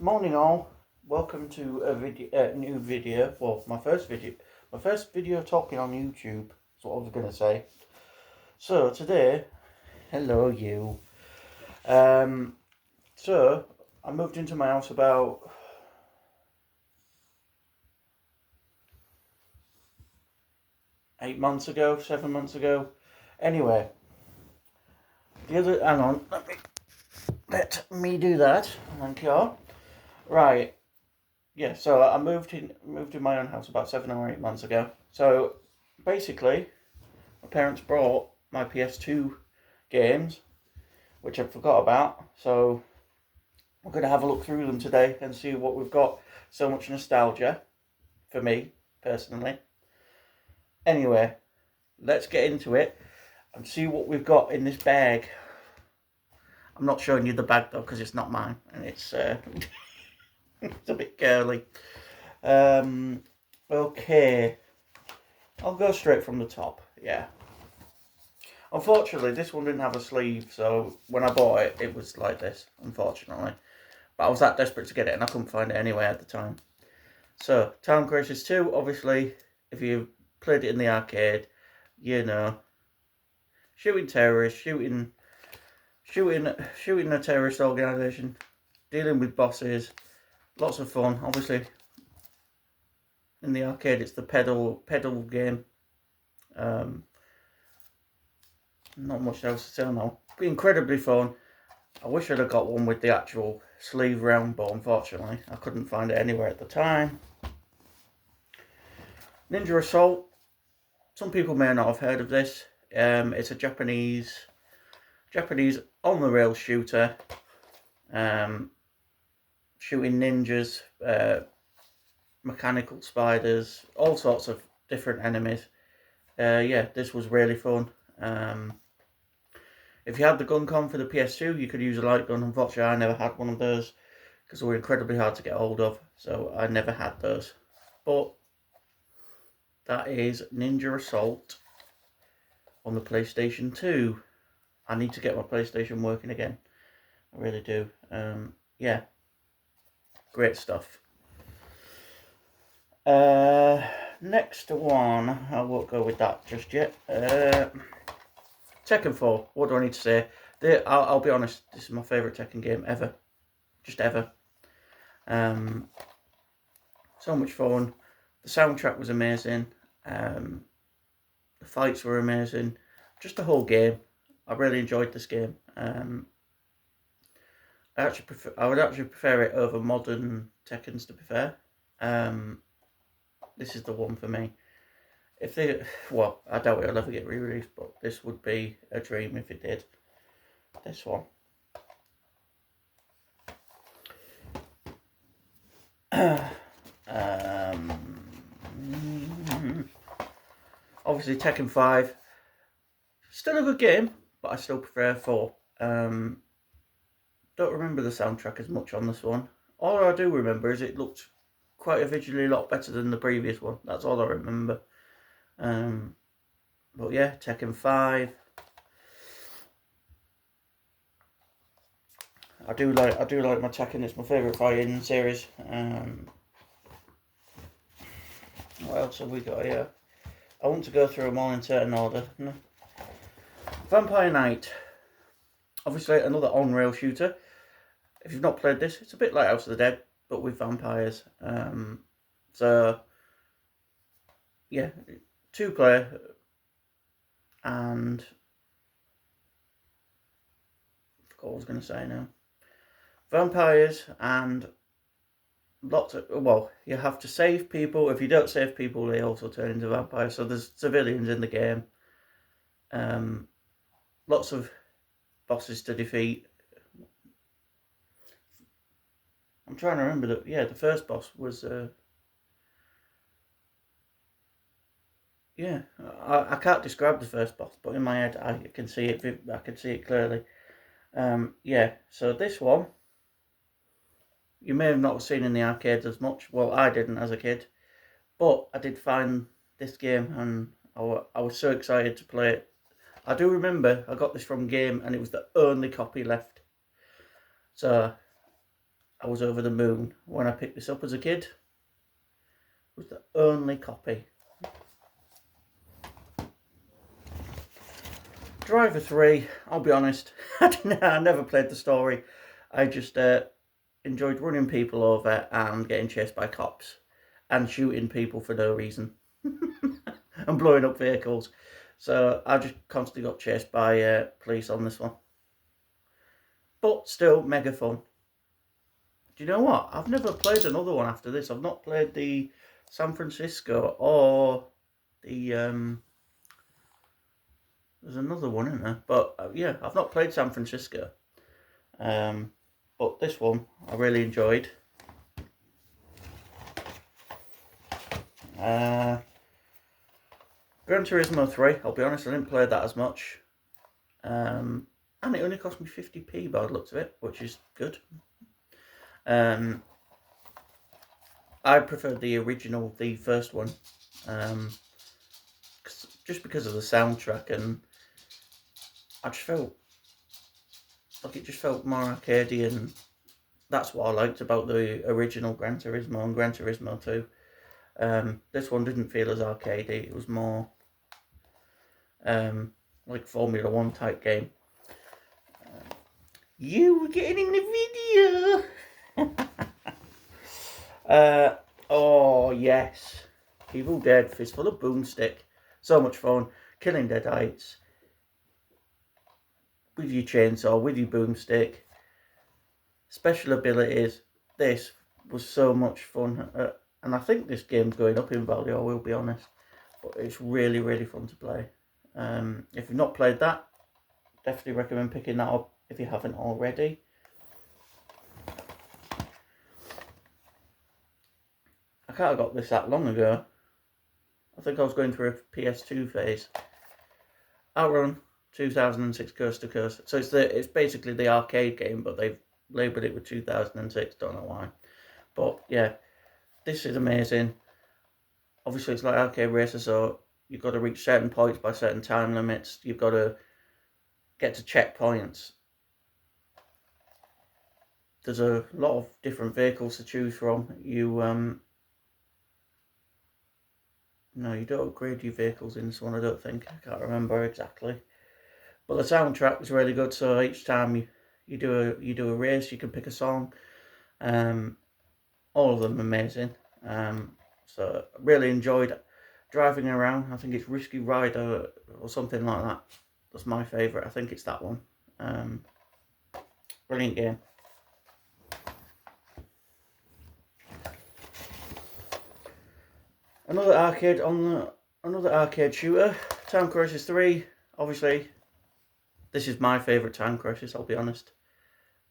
Morning all, welcome to a new video. Well, my first video talking on YouTube. That's what I was gonna say. So today, hello you. So I moved into my house about 8 months ago, 7 months ago. Anyway, hang on, let me do that. Thank you. Right. Yeah, so I moved in my own house about 7 or 8 months ago. So basically, my parents brought my PS2 games, which I forgot about. So we're going to have a look through them today and see what we've got. So much nostalgia for me, personally. Anyway, let's get into it and see what we've got in this bag. I'm not showing you the bag though, because it's not mine. And it's, it's a bit girly. Okay. I'll go straight from the top, yeah. Unfortunately, this one didn't have a sleeve, so when I bought it, it was like this, unfortunately. But I was that desperate to get it, and I couldn't find it anyway at the time. So, Time Crisis 2, obviously, if you played it in the arcade, you know. Shooting terrorists, shooting a terrorist organisation, dealing with bosses, lots of fun. Obviously, in the arcade, it's the pedal game. Not much else to say now. Incredibly fun. I wish I'd have got one with the actual sleeve round, but unfortunately I couldn't find it anywhere at the time. Ninja Assault. Some people may not have heard of this. It's a Japanese on the rail shooter. Shooting ninjas, mechanical spiders, all sorts of different enemies. Yeah, this was really fun. If you had the gun con for the PS2, you could use a light gun. Unfortunately, I never had one of those because they were incredibly hard to get hold of, so I never had those. But that is Ninja Assault on the PlayStation 2. I need to get my PlayStation working again. I really do. Yeah, great stuff. Next one, I won't go with that just yet. Tekken 4, what do I need to say? I'll be honest, this is my favourite Tekken game ever. Just ever. So much fun. The soundtrack was amazing. The fights were amazing. Just the whole game. I really enjoyed this game. I would actually prefer it over modern Tekkens, to be fair. This is the one for me. Well, I doubt it'll ever get re-released, but this would be a dream if it did. This one. Obviously Tekken 5. Still a good game, but I still prefer 4. Don't remember the soundtrack as much on this one. All I do remember is it looked quite visually a lot better than the previous one. That's all I remember. But yeah, Tekken 5. I do like my Tekken. It's my favourite fighting series. What else have we got here? I want to go through them all in certain order. No. Vampire Knight. Obviously another on-rail shooter. If you've not played this, it's a bit like House of the Dead, but with vampires. So yeah, 2-player, and I forgot what I was going to say now. Vampires and lots of, well, you have to save people. If you don't save people, they also turn into vampires. So there's civilians in the game. Lots of bosses to defeat. I'm trying to remember that. Yeah, the first boss was. Yeah, I can't describe the first boss, but in my head I can see it. I can see it clearly. Yeah. So this one, you may have not seen in the arcades as much. Well, I didn't as a kid, but I did find this game, and I was so excited to play it. I do remember I got this from Game, and it was the only copy left. So I was over the moon when I picked this up as a kid. It was the only copy. Driver 3, I'll be honest, I never played the story. I just enjoyed running people over and getting chased by cops and shooting people for no reason and blowing up vehicles. So I just constantly got chased by police on this one. But still, mega fun. Do you know what? I've never played another one after this. I've not played the San Francisco or the... There's another one in there. But yeah, I've not played San Francisco. But this one I really enjoyed. Gran Turismo 3, I'll be honest, I didn't play that as much. And it only cost me 50p by the looks of it, which is good. I preferred the original, the first one. Just because of the soundtrack, and I just felt like it just felt more arcadey, and that's what I liked about the original Gran Turismo and Gran Turismo 2. This one didn't feel as arcadey, it was more like Formula 1 type game. You were getting in the video! Oh yes, Evil Dead Fistful of Boomstick. So much fun, killing deadites with your chainsaw, with your boomstick. Special abilities. This was so much fun, and I think this game's going up in value, I will be honest. But it's really, really fun to play. If you've not played that, definitely recommend picking that up if you haven't already. I can't have got this that long ago. I think I was going through a PS2 phase. Outrun 2006 Coast to Coast. So it's basically the arcade game, but they've labelled it with 2006. Don't know why. But yeah, this is amazing. Obviously, it's like arcade racer, so you've got to reach certain points by certain time limits. You've got to get to checkpoints. There's a lot of different vehicles to choose from. No, you don't upgrade your vehicles in this one, I don't think. I can't remember exactly. But the soundtrack was really good, so each time you do a race, you can pick a song. All of them amazing. So I really enjoyed driving around. I think it's Risky Rider or something like that. That's my favourite. I think it's that one. Brilliant game. Another arcade shooter, Time Crisis 3. Obviously, this is my favourite Time Crisis, I'll be honest.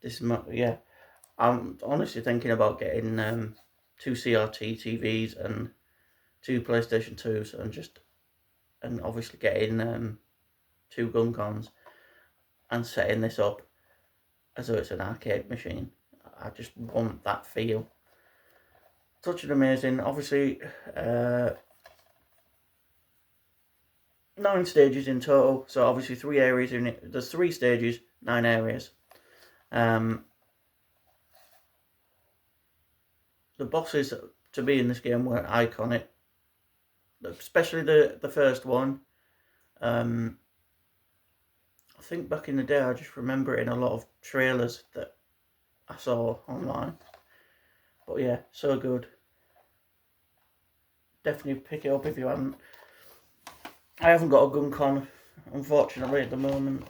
This is my, yeah. I'm honestly thinking about getting 2 CRT TVs and 2 PlayStation 2s and obviously getting 2 gun cons and setting this up as though it's an arcade machine. I just want that feel. Such an amazing, obviously 9 stages in total, so obviously 3 areas in it. There's 3 stages, 9 areas. The bosses to me in this game were iconic, especially the first one. I think back in the day I just remember it in a lot of trailers that I saw online. But yeah, so good. Definitely pick it up if you haven't. I haven't got a gun con, unfortunately, at the moment.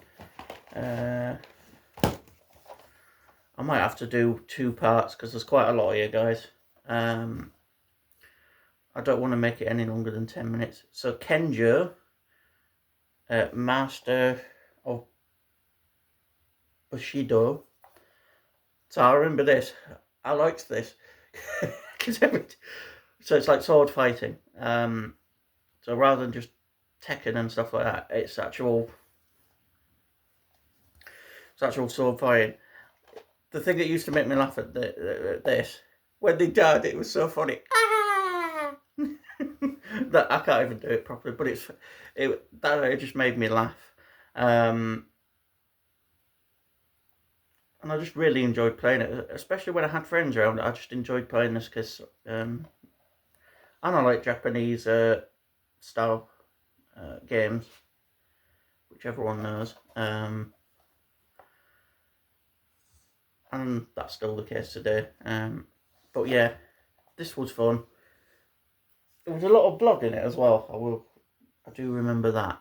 I might have to do 2 parts because there's quite a lot here, guys. I don't want to make it any longer than 10 minutes. So Kenjo, Master of Bushido. So I remember this. I liked this. So it's like sword fighting. So rather than just Tekken and stuff like that, it's actual sword fighting. The thing that used to make me laugh at this, when they died, it was so funny. That I can't even do it properly, but it just made me laugh. And I just really enjoyed playing it, especially when I had friends around. I just enjoyed playing this because I don't like Japanese style games, which everyone knows. And that's still the case today. But yeah, this was fun. There was a lot of blood in it as well. I do remember that.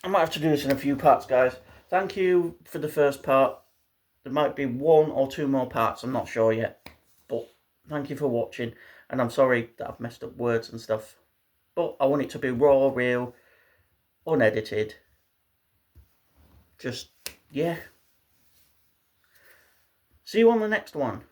I might have to do this in a few parts, guys. Thank you for the first part. There might be 1 or 2 more parts, I'm not sure yet. But thank you for watching. And I'm sorry that I've messed up words and stuff. But I want it to be raw, real, unedited. Just, yeah. See you on the next one.